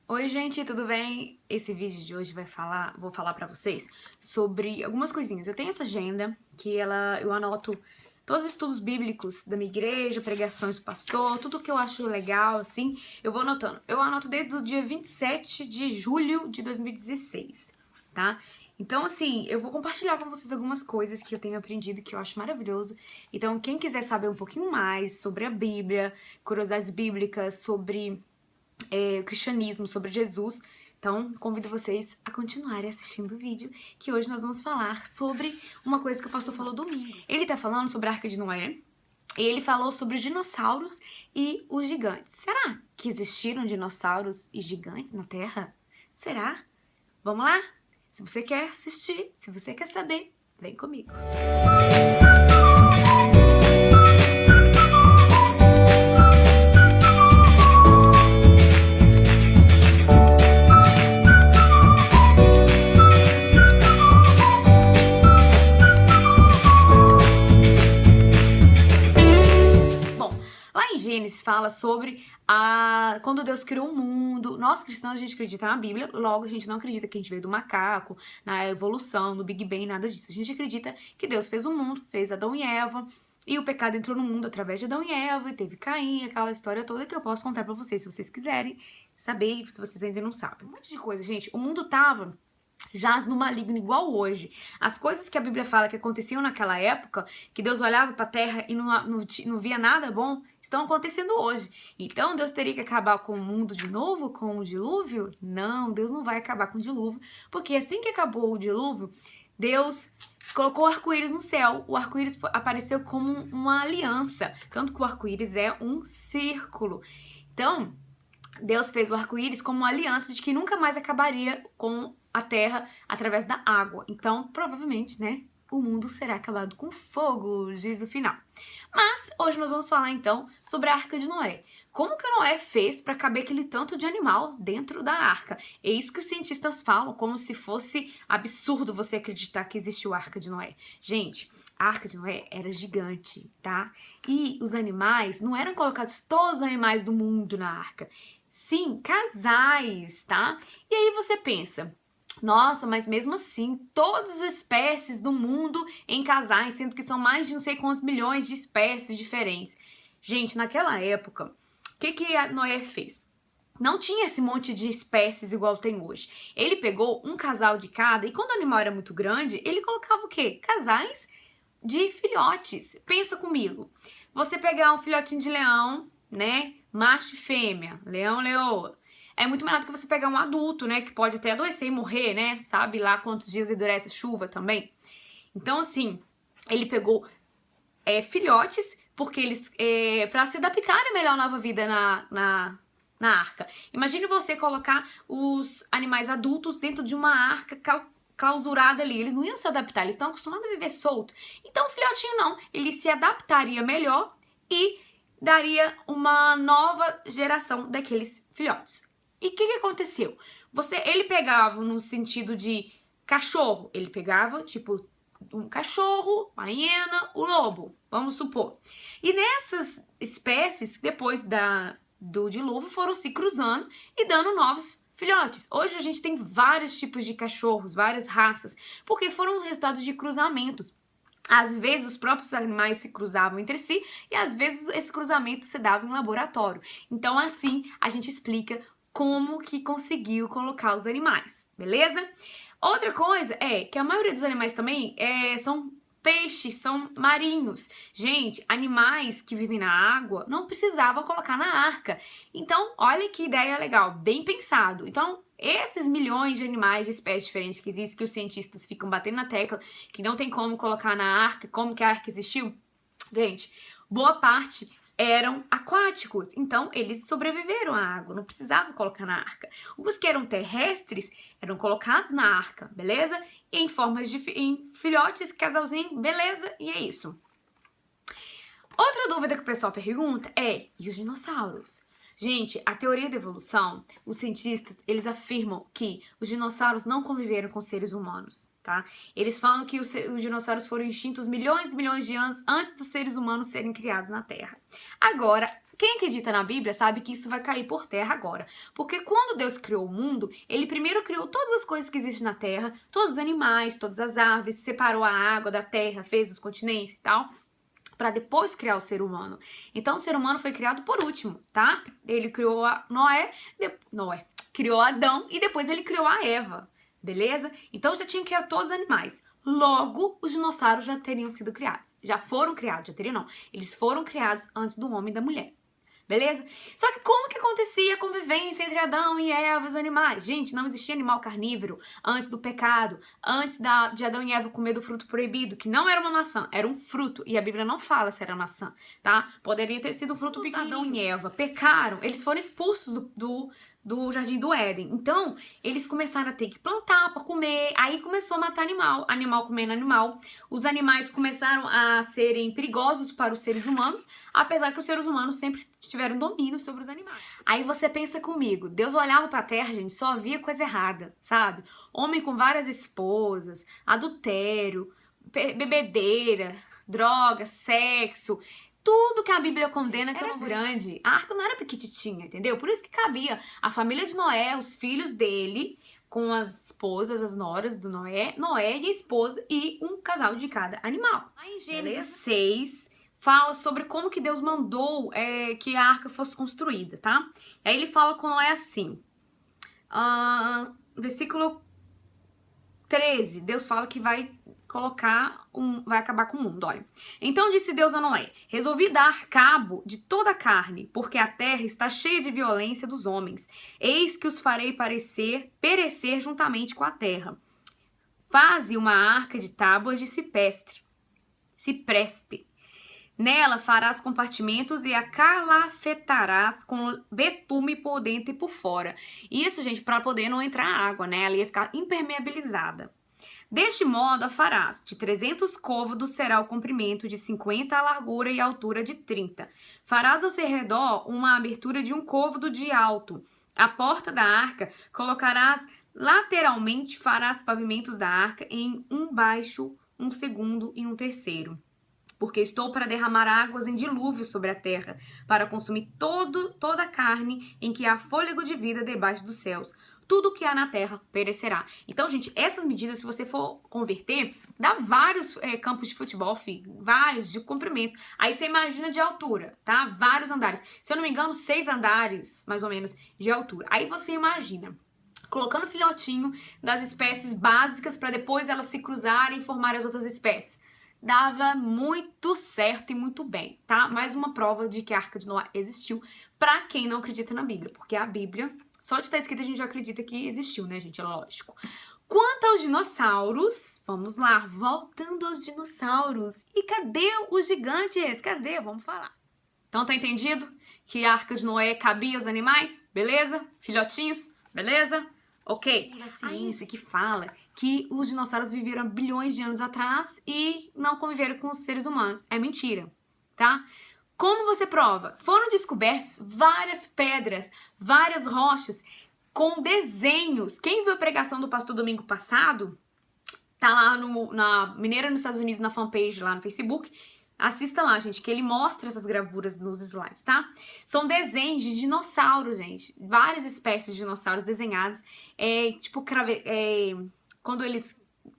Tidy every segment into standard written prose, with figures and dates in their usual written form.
Oi, gente, tudo bem? Esse vídeo de hoje vou falar pra vocês sobre algumas coisinhas. Eu tenho essa agenda que eu anoto todos os estudos bíblicos da minha igreja, pregações do pastor, tudo que eu acho legal, assim, eu vou anotando. Eu anoto desde o dia 27 de julho de 2016, tá? Então, assim, eu vou compartilhar com vocês algumas coisas que eu tenho aprendido que eu acho maravilhoso. Então, quem quiser saber um pouquinho mais sobre a Bíblia, curiosidades bíblicas, sobre o cristianismo, sobre Jesus. Então, convido vocês a continuarem assistindo o vídeo, que hoje nós vamos falar sobre uma coisa que o pastor falou domingo. Ele tá falando sobre a Arca de Noé, e ele falou sobre os dinossauros e os gigantes. Será que existiram dinossauros e gigantes na Terra? Será? Vamos lá? Se você quer assistir, se você quer saber, vem comigo. Gênesis fala sobre quando Deus criou o mundo. Nós cristãos, a gente acredita na Bíblia, logo a gente não acredita que a gente veio do macaco, na evolução, no Big Bang, nada disso. A gente acredita que Deus fez o mundo, fez Adão e Eva, e o pecado entrou no mundo através de Adão e Eva, e teve Caim, aquela história toda que eu posso contar pra vocês, se vocês quiserem saber, se vocês ainda não sabem. Um monte de coisa, gente. O mundo tava jaz no maligno igual hoje. As coisas que a Bíblia fala que aconteciam naquela época, que Deus olhava para a terra e não via nada bom, estão acontecendo hoje. Então Deus teria que acabar com o mundo de novo, com o dilúvio? Não, Deus não vai acabar com o dilúvio, porque assim que acabou o dilúvio, Deus colocou o arco-íris no céu. O arco-íris apareceu como uma aliança, tanto que o arco-íris é um círculo. Então, Deus fez o arco-íris como uma aliança de que nunca mais acabaria com a terra através da água. Então, provavelmente, né, o mundo será acabado com fogo, juízo final. Mas hoje nós vamos falar então sobre a Arca de Noé. Como que Noé fez para caber aquele tanto de animal dentro da arca? É isso que os cientistas falam, como se fosse absurdo você acreditar que existiu a Arca de Noé. Gente, a Arca de Noé era gigante, tá? E os animais, não eram colocados todos os animais do mundo na arca. Sim, casais, tá? E aí você pensa, nossa, mas mesmo assim, todas as espécies do mundo em casais, sendo que são mais de não sei quantos milhões de espécies diferentes. Gente, naquela época, o que a Noé fez? Não tinha esse monte de espécies igual tem hoje. Ele pegou um casal de cada e quando o animal era muito grande, ele colocava o quê? Casais de filhotes. Pensa comigo. Você pegar um filhotinho de leão, né? Macho e fêmea, leão, leoa. É muito melhor do que você pegar um adulto, né? Que pode até adoecer e morrer, né? Sabe lá quantos dias endurece a chuva também. Então, assim, ele pegou filhotes, porque eles para se adaptarem melhor à nova vida na arca. Imagine você colocar os animais adultos dentro de uma arca clausurada ali. Eles não iam se adaptar, eles estão acostumados a viver solto. Então, o filhotinho não. Ele se adaptaria melhor e daria uma nova geração daqueles filhotes. E o que aconteceu? Ele pegava no sentido de cachorro, ele pegava, tipo, um cachorro, uma hiena, o lobo, vamos supor. E nessas espécies, depois do dilúvio, foram se cruzando e dando novos filhotes. Hoje a gente tem vários tipos de cachorros, várias raças, porque foram resultados de cruzamentos. Às vezes os próprios animais se cruzavam entre si e às vezes esse cruzamento se dava em laboratório. Então assim a gente explica como que conseguiu colocar os animais, beleza? Outra coisa é que a maioria dos animais também são peixes, são marinhos. Gente, animais que vivem na água não precisavam colocar na arca. Então, olha que ideia legal, bem pensado. Então, esses milhões de animais de espécies diferentes que existem, que os cientistas ficam batendo na tecla, que não tem como colocar na arca, como que a arca existiu, gente, boa parte eram aquáticos, então eles sobreviveram à água, não precisavam colocar na arca. Os que eram terrestres eram colocados na arca, beleza? Em formas de filhotes, casalzinho, beleza? E é isso. Outra dúvida que o pessoal pergunta é, e os dinossauros? Gente, a teoria da evolução, os cientistas, eles afirmam que os dinossauros não conviveram com seres humanos, tá? Eles falam que os dinossauros foram extintos milhões e milhões de anos antes dos seres humanos serem criados na Terra. Agora, Quem acredita na Bíblia sabe que isso vai cair por terra agora. Porque quando Deus criou o mundo, ele primeiro criou todas as coisas que existem na terra, todos os animais, todas as árvores, separou a água da terra, fez os continentes e tal, para depois criar o ser humano. Então o ser humano foi criado por último, tá? Ele criou Noé, criou Adão e depois ele criou a Eva, beleza? Então já tinha criado todos os animais. Logo, os dinossauros já teriam sido criados. Já foram criados, já teriam não. Eles foram criados antes do homem e da mulher. Beleza? Só que como que acontecia a convivência entre Adão e Eva e os animais? Gente, não existia animal carnívoro antes do pecado, antes de Adão e Eva comer do fruto proibido, que não era uma maçã, era um fruto. E a Bíblia não fala se era maçã, tá? Poderia ter sido fruto pequenininho. Adão e Eva pecaram, eles foram expulsos do Jardim do Éden. Então, eles começaram a ter que plantar para comer, aí começou a matar animal comendo animal. Os animais começaram a serem perigosos para os seres humanos, apesar que os seres humanos sempre tiveram domínio sobre os animais. Aí você pensa comigo, Deus olhava para a terra, gente, só via coisa errada, sabe? Homem com várias esposas, adultério, bebedeira, droga, sexo. Tudo que a Bíblia condena que era grande. A arca não era pequititinha, entendeu? Por isso que cabia a família de Noé, os filhos dele, com as esposas, as noras do Noé e a esposa e um casal de cada animal. Aí em Gênesis 6 fala sobre como que Deus mandou que a arca fosse construída, tá? Aí ele fala com Noé assim, versículo 13, Deus fala que vai acabar com o mundo, olha. Então disse Deus a Noé, resolvi dar cabo de toda a carne, porque a terra está cheia de violência dos homens. Eis que os farei perecer juntamente com a terra. Faze uma arca de tábuas de cipreste. Nela farás compartimentos e a calafetarás com betume por dentro e por fora. Isso, gente, para poder não entrar água, né? Ela ia ficar impermeabilizada. Deste modo a farás, de 300 côvados será o comprimento, de 50 a largura e a altura de 30. Farás ao seu redor uma abertura de 1 côvado de alto. A porta da arca colocarás lateralmente, farás pavimentos da arca em um baixo, um segundo e um terceiro. Porque estou para derramar águas em dilúvio sobre a terra, para consumir toda a carne em que há fôlego de vida debaixo dos céus. Tudo que há na terra perecerá. Então, gente, essas medidas, se você for converter, dá vários campos de futebol, filho, vários de comprimento. Aí você imagina de altura, tá? Vários andares. Se eu não me engano, 6 andares, mais ou menos, de altura. Aí você imagina colocando filhotinho das espécies básicas para depois elas se cruzarem e formarem as outras espécies. Dava muito certo e muito bem, tá? Mais uma prova de que a Arca de Noé existiu para quem não acredita na Bíblia, porque a Bíblia, só de estar escrito a gente já acredita que existiu, né, gente? É lógico. Quanto aos dinossauros, vamos lá, voltando aos dinossauros. E cadê os gigantes? Cadê? Vamos falar. Então tá entendido que a Arca de Noé cabia aos animais? Beleza? Filhotinhos? Beleza? Ok. A ciência que fala que os dinossauros viveram há bilhões de anos atrás e não conviveram com os seres humanos. É mentira, tá? Como você prova? Foram descobertos várias pedras, várias rochas com desenhos. Quem viu a pregação do pastor domingo passado, tá lá na Mineira nos Estados Unidos, na fanpage lá no Facebook. Assista lá, gente, que ele mostra essas gravuras nos slides, tá? São desenhos de dinossauros, gente. Várias espécies de dinossauros desenhadas. Quando eles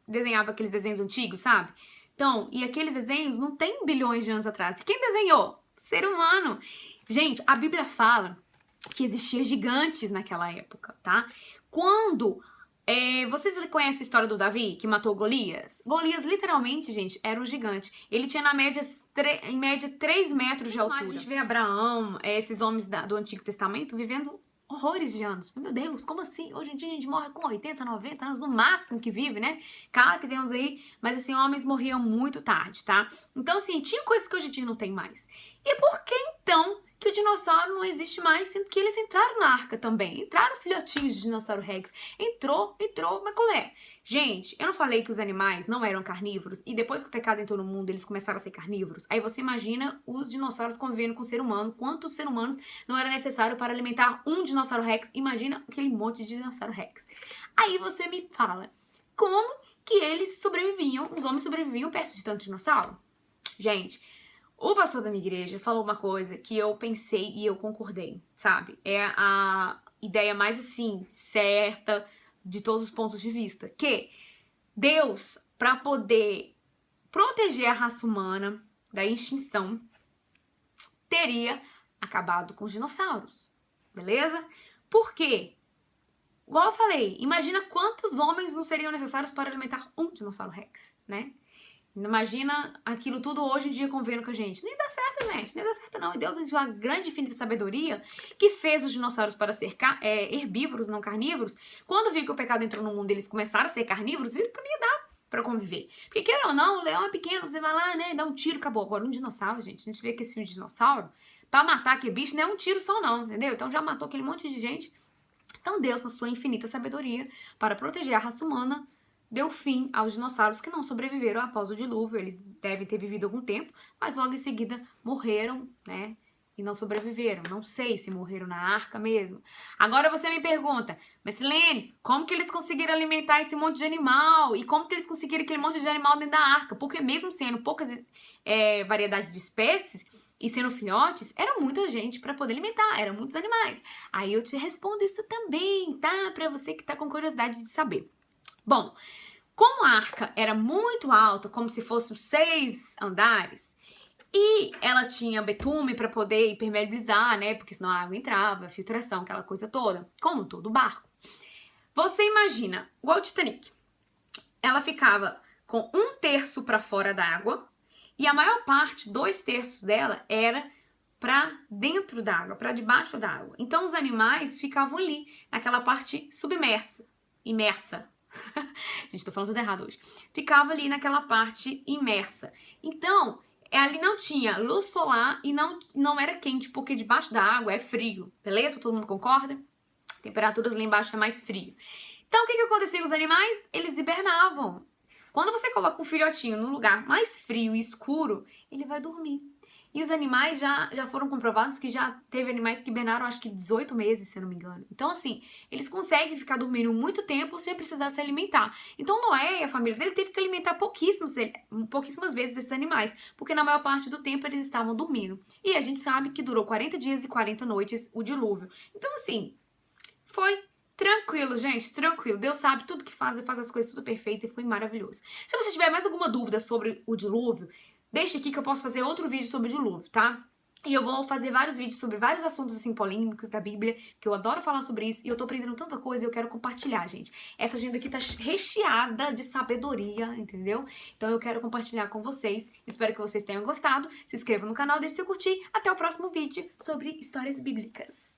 desenhavam aqueles desenhos antigos, sabe? Então, e aqueles desenhos não tem bilhões de anos atrás. Quem desenhou? Ser humano. Gente, a Bíblia fala que existia gigantes naquela época, tá? Quando... vocês conhecem a história do Davi, que matou Golias? Golias, literalmente, gente, era um gigante. Ele tinha, em média, 3 metros de altura. A gente vê Abraão, esses homens do Antigo Testamento, vivendo horrores de anos. Meu Deus, como assim? Hoje em dia a gente morre com 80, 90 anos, no máximo que vive, né? Claro que tem uns aí, mas assim, homens morriam muito tarde, tá? Então, assim, tinha coisas que hoje em dia não tem mais. E por que, então, que o dinossauro não existe mais, sendo que eles entraram na arca também? Entraram filhotinhos de dinossauro Rex. Entrou, mas como é? Gente, eu não falei que os animais não eram carnívoros e depois que o pecado entrou no mundo, eles começaram a ser carnívoros? Aí você imagina os dinossauros convivendo com o ser humano, quantos seres humanos não era necessário para alimentar um dinossauro Rex? Imagina aquele monte de dinossauro Rex. Aí você me fala, como que eles sobreviviam, os homens sobreviviam perto de tanto dinossauro? Gente, O pastor da minha igreja falou uma coisa que eu pensei e eu concordei, sabe? É a ideia mais, assim, certa de todos os pontos de vista. Que Deus, para poder proteger a raça humana da extinção, teria acabado com os dinossauros, beleza? Por quê? Igual eu falei, imagina quantos homens não seriam necessários para alimentar um dinossauro Rex, né? Imagina aquilo tudo hoje em dia convivendo com a gente. Nem dá certo, gente. Nem dá certo, não. E Deus existe uma grande infinita sabedoria que fez os dinossauros para ser herbívoros, não carnívoros. Quando viu que o pecado entrou no mundo e eles começaram a ser carnívoros, viram que não ia dar pra conviver. Porque, queira ou não, o leão é pequeno, você vai lá, né, dá um tiro, acabou. Agora, um dinossauro, gente, a gente vê que esse filme de dinossauro, pra matar aquele bicho, não é um tiro só não, entendeu? Então já matou aquele monte de gente. Então Deus, na sua infinita sabedoria, para proteger a raça humana, deu fim aos dinossauros que não sobreviveram após o dilúvio. Eles devem ter vivido algum tempo, mas logo em seguida morreram, né? E não sobreviveram. Não sei se morreram na arca mesmo. Agora você me pergunta, mas Silene, como que eles conseguiram alimentar esse monte de animal? E como que eles conseguiram aquele monte de animal dentro da arca? Porque mesmo sendo poucas variedade de espécies e sendo filhotes, era muita gente para poder alimentar, eram muitos animais. Aí eu te respondo isso também, tá? Para você que tá com curiosidade de saber. Bom, como a arca era muito alta, como se fossem 6 andares, e ela tinha betume para poder impermeabilizar, né? Porque senão a água entrava, filtração, aquela coisa toda, como todo barco. Você imagina, igual o Titanic, ela ficava com 1/3 para fora d'água e a maior parte, 2/3 dela, era para dentro d'água, para debaixo d'água. Então os animais ficavam ali, naquela parte submersa, imersa. Gente, tô falando tudo errado hoje. Ficava ali naquela parte imersa. Então, ali não tinha luz solar e não era quente, porque debaixo da água é frio, beleza? Todo mundo concorda? Temperaturas lá embaixo é mais frio. Então, o que acontecia com os animais? Eles hibernavam. Quando você coloca um filhotinho num lugar mais frio e escuro, ele vai dormir. E os animais já foram comprovados que já teve animais que hibernaram acho que 18 meses, se eu não me engano. Então, assim, eles conseguem ficar dormindo muito tempo sem precisar se alimentar. Então, Noé e a família dele teve que alimentar pouquíssimas vezes esses animais, porque na maior parte do tempo eles estavam dormindo. E a gente sabe que durou 40 dias e 40 noites o dilúvio. Então, assim, foi tranquilo, gente, tranquilo. Deus sabe tudo que faz e faz as coisas tudo perfeito e foi maravilhoso. Se você tiver mais alguma dúvida sobre o dilúvio, deixa aqui que eu posso fazer outro vídeo sobre o dilúvio, tá? E eu vou fazer vários vídeos sobre vários assuntos, assim, polêmicos da Bíblia, que eu adoro falar sobre isso e eu tô aprendendo tanta coisa e eu quero compartilhar, gente. Essa agenda aqui tá recheada de sabedoria, entendeu? Então eu quero compartilhar com vocês. Espero que vocês tenham gostado. Se inscreva no canal, deixe seu curtir. Até o próximo vídeo sobre histórias bíblicas.